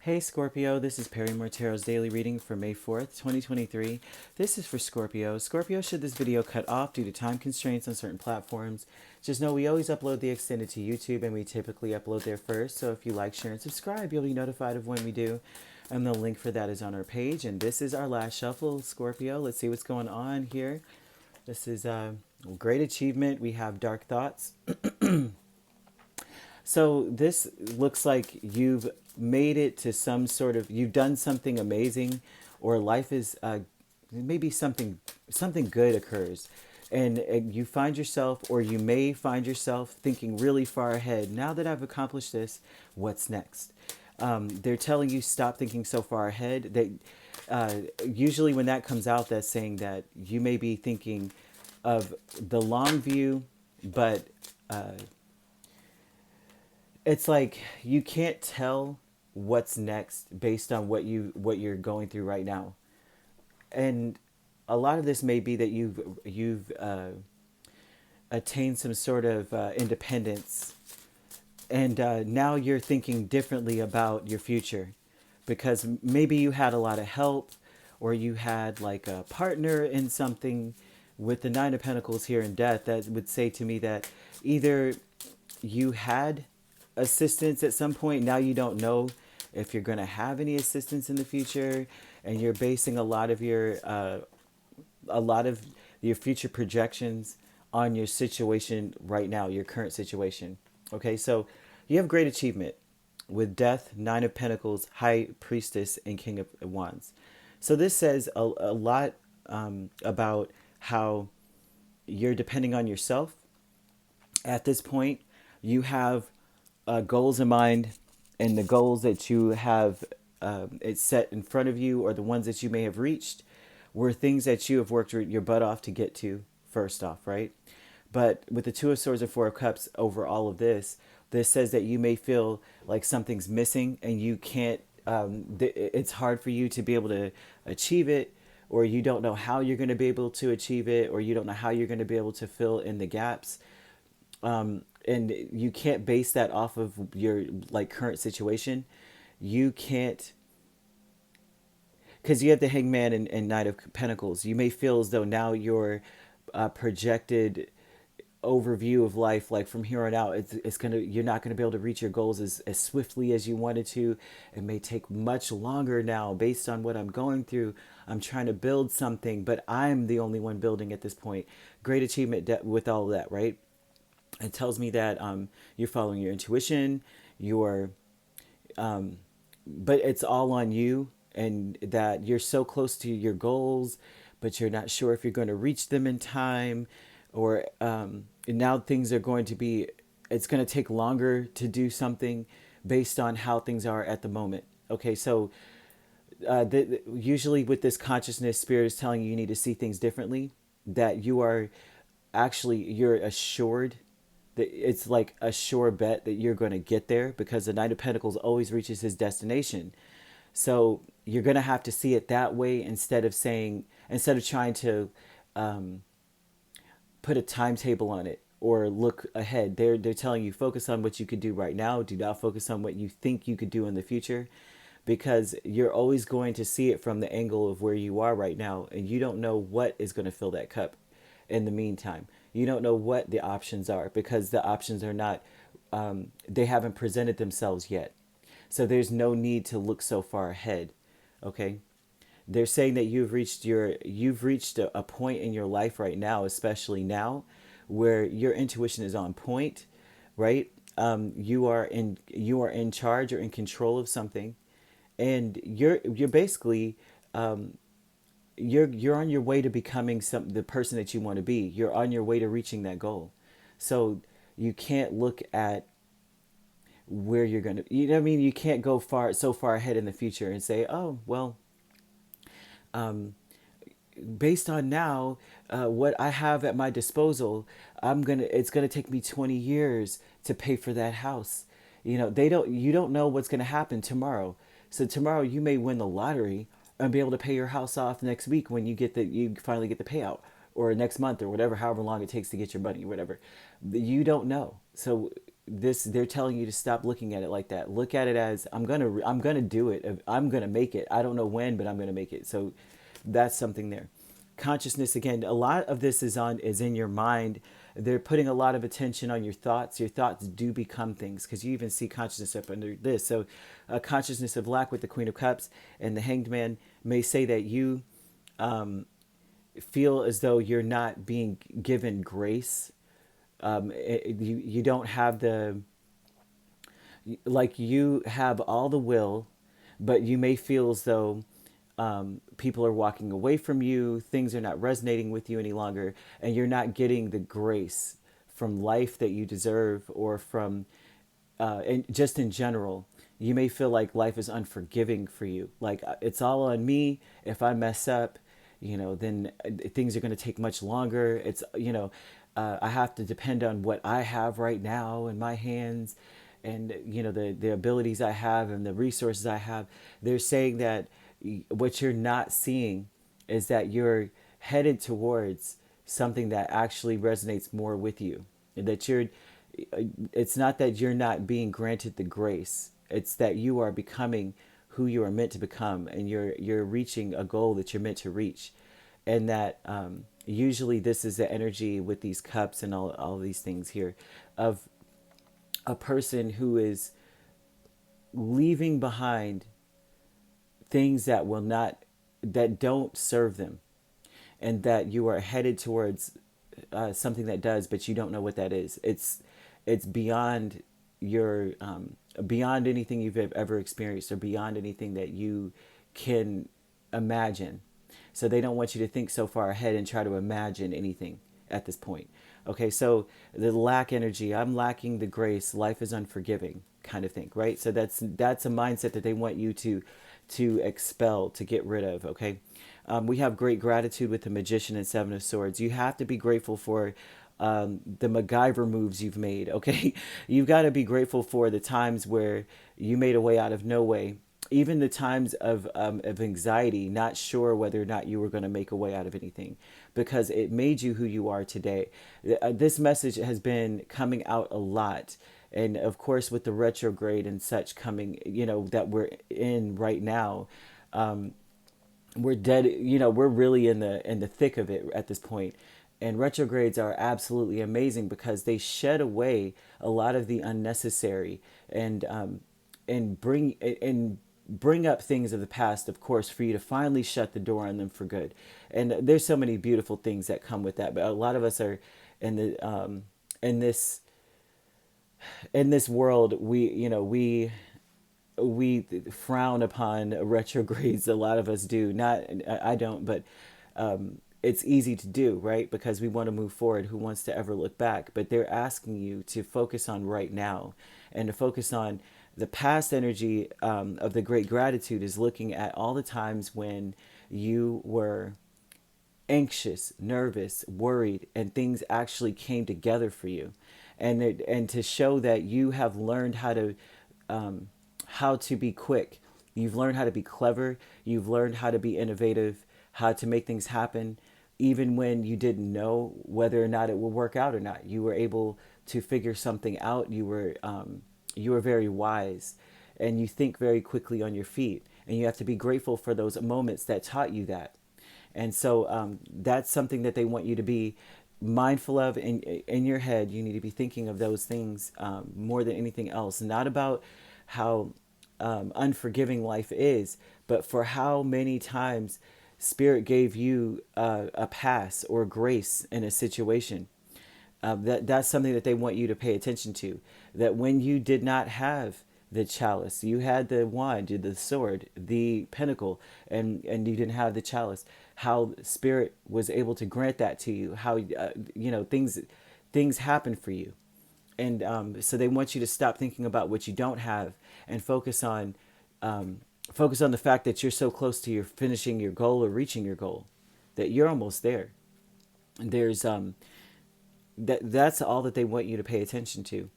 Hey Scorpio, this is Perrymore Tarot's daily reading for May 4th, 2023. This is for Scorpio. Scorpio, should this video cut off due to time constraints on certain platforms, just know we always upload the extended to YouTube and we typically upload there first. So if you like, share, and subscribe, you'll be notified of when we do. And the link for that is on our page. And this is our last shuffle, Scorpio. Let's see what's going on here. This is a great achievement. We have dark thoughts. So this looks like you've made it to some sort of, you've done something amazing, or life is maybe something good occurs, and you find yourself, or you may find yourself thinking really far ahead. Now that I've accomplished this, what's next? They're telling you stop thinking so far ahead. They usually when that comes out, that's saying that you may be thinking of the long view, but it's like you can't tell what's next based on what you're going through right now. And a lot of this may be that you've attained some sort of independence, and now you're thinking differently about your future, because maybe you had a lot of help, or you had like a partner in something. With the Nine of Pentacles here in Death, that would say to me that either you had assistance at some point. Now you don't know if you're going to have any assistance in the future, and you're basing a lot of your future projections on your situation right now, your current situation. Okay, so you have great achievement with Death, Nine of Pentacles, High Priestess, and King of Wands. So this says a lot about how you're depending on yourself at this point. You have goals in mind, and the goals that you have it's set in front of you, or the ones that you may have reached, were things that you have worked your butt off to get to first off, right? But with the Two of Swords and Four of Cups over all of this, this says that you may feel like something's missing, and you can't it's hard for you to be able to achieve it, or you don't know how you're going to be able to achieve it, or you don't know how you're going to be able to fill in the gaps. And you can't base that off of your like current situation. You can't, because you have the Hangman and Knight of Pentacles. You may feel as though now your projected overview of life, like from here on out, you're not gonna be able to reach your goals as swiftly as you wanted to. It may take much longer now based on what I'm going through. I'm trying to build something, but I'm the only one building at this point. Great achievement with all of that, right? It tells me that you're following your intuition, but it's all on you, and that you're so close to your goals, but you're not sure if you're going to reach them in time, or now things are going to be, it's going to take longer to do something based on how things are at the moment. Okay, so usually with this consciousness, spirit is telling you need to see things differently, that you're assured, it's like a sure bet that you're going to get there, because the Knight of Pentacles always reaches his destination. So you're going to have to see it that way, instead of trying to put a timetable on it or look ahead. They're telling you, focus on what you could do right now. Do not focus on what you think you could do in the future, because you're always going to see it from the angle of where you are right now, and you don't know what is going to fill that cup in the meantime. You don't know what the options are, because the options are not, they haven't presented themselves yet. So there's no need to look so far ahead. Okay. They're saying that you've reached a point in your life right now, especially now, where your intuition is on point, right? You are in charge or in control of something, and you're basically you're on your way to becoming the person that you want to be. You're on your way to reaching that goal. So you can't look at where you're going to, you know what I mean? You can't go so far ahead in the future and say, oh, well, based on now, what I have at my disposal, it's going to take me 20 years to pay for that house. You don't know what's going to happen tomorrow. So tomorrow you may win the lottery and be able to pay your house off next week when you finally get the payout, or next month, or whatever, however long it takes to get your money, whatever. You don't know. So they're telling you to stop looking at it like that. Look at it as I'm gonna do it. I'm gonna make it. I don't know when, but I'm gonna make it. So that's something there. Consciousness, again, a lot of this is in your mind. They're putting a lot of attention on your thoughts. Your thoughts do become things, because you even see consciousness up under this. So consciousness of lack with the Queen of Cups and the Hanged Man may say that you feel as though you're not being given grace. You don't have the, like, you have all the will, but you may feel as though people are walking away from you, things are not resonating with you any longer, and you're not getting the grace from life that you deserve, or from, and just in general. You may feel like life is unforgiving for you. Like, it's all on me. If I mess up, then things are going to take much longer. I have to depend on what I have right now in my hands, and the abilities I have and the resources I have. They're saying that what you're not seeing is that you're headed towards something that actually resonates more with you. That it's not that you're not being granted the grace. It's that you are becoming who you are meant to become, and you're reaching a goal that you're meant to reach. And that usually this is the energy with these cups and all these things here, of a person who is leaving behind things that don't serve them, and that you are headed towards something that does, but you don't know what that is. It's beyond your beyond anything you've ever experienced, or beyond anything that you can imagine. So they don't want you to think so far ahead and try to imagine anything at this point. Okay, so the lack energy, I'm lacking the grace, life is unforgiving kind of thing, right? So that's a mindset that they want you to expel, to get rid of, okay? We have great gratitude with the Magician and Seven of Swords. You have to be grateful for the MacGyver moves you've made, okay? You've got to be grateful for the times where you made a way out of no way. Even the times of anxiety, not sure whether or not you were going to make a way out of anything, because it made you who you are today. This message has been coming out a lot. And of course, with the retrograde and such coming, that we're in right now, we're dead. We're really in the thick of it at this point. And retrogrades are absolutely amazing, because they shed away a lot of the unnecessary, and bring up things of the past, of course, for you to finally shut the door on them for good. And there's so many beautiful things that come with that. But a lot of us are in the in this world, we frown upon retrogrades. A lot of us do. Not, I don't, but it's easy to do, right? Because we want to move forward. Who wants to ever look back? But they're asking you to focus on right now, and to focus on the past energy. Of the great gratitude is looking at all the times when you were anxious, nervous, worried, and things actually came together for you, and to show that you have learned how to be quick. You've learned how to be clever. You've learned how to be innovative, how to make things happen, even when you didn't know whether or not it will work out or not. You were able to figure something out. You were very wise, and you think very quickly on your feet. And you have to be grateful for those moments that taught you that. And so that's something that they want you to be mindful of in your head. You need to be thinking of those things more than anything else. Not about how unforgiving life is, but for how many times Spirit gave you a pass or grace in a situation. That's something that they want you to pay attention to. That when you did not have the chalice, you had the wand, the sword, the pentacle, and you didn't have the chalice. How Spirit was able to grant that to you. How things happen for you, and so they want you to stop thinking about what you don't have, and focus on the fact that you're so close to finishing your goal or reaching your goal, that you're almost there. There's that's all that they want you to pay attention to.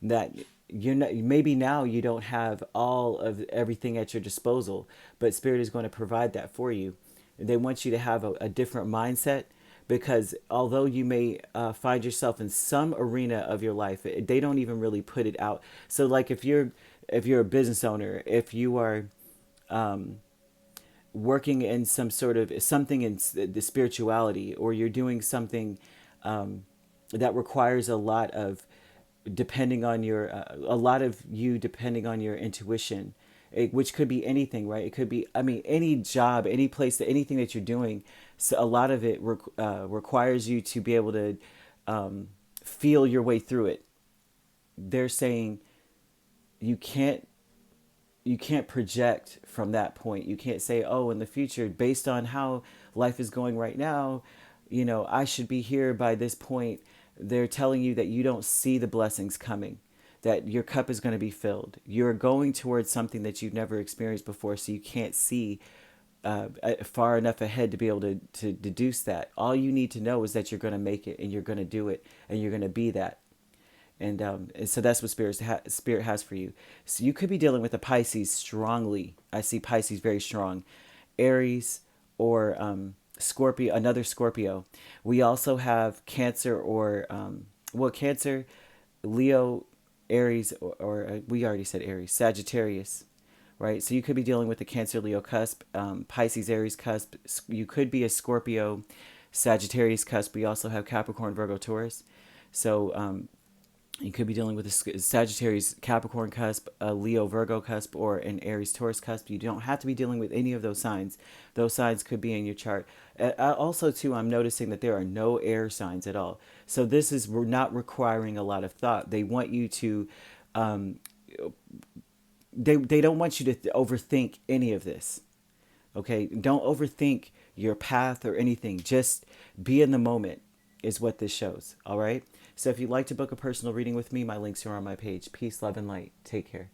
That you're not, maybe now you don't have all of everything at your disposal, but Spirit is going to provide that for you. They want you to have a different mindset, because although you may find yourself in some arena of your life, they don't even really put it out. So like if you're a business owner, if you are working in some sort of something in the spirituality, or you're doing something that requires a lot of depending on your a lot of you depending on your intuition, which could be anything, right? It could be, I mean, any job, any place, anything that you're doing. So a lot of it requires you to be able to feel your way through it. They're saying you can't you can't project from that point. You can't say, oh, in the future, based on how life is going right now, you know, I should be here by this point. They're telling you that you don't see the blessings coming, that your cup is going to be filled. You're going towards something that you've never experienced before, so you can't see far enough ahead to be able to deduce that. All you need to know is that you're going to make it, and you're going to do it, and you're going to be that. And so that's what Spirit has for you. So you could be dealing with a Pisces strongly. I see Pisces very strong. Aries or Scorpio, another Scorpio. We also have Cancer or, Cancer, Leo, Aries, or we already said Aries, Sagittarius, right? So you could be dealing with the Cancer, Leo cusp, Pisces, Aries cusp. You could be a Scorpio, Sagittarius cusp. We also have Capricorn, Virgo, Taurus. So, you could be dealing with a Sagittarius Capricorn cusp, a Leo Virgo cusp, or an Aries Taurus cusp. You don't have to be dealing with any of those signs. Those signs could be in your chart. Also, too, I'm noticing that there are no air signs at all. So this is not requiring a lot of thought. They want you to, they don't want you to overthink any of this. Okay, don't overthink your path or anything. Just be in the moment is what this shows. All right. So if you'd like to book a personal reading with me, my links are on my page. Peace, love, and light. Take care.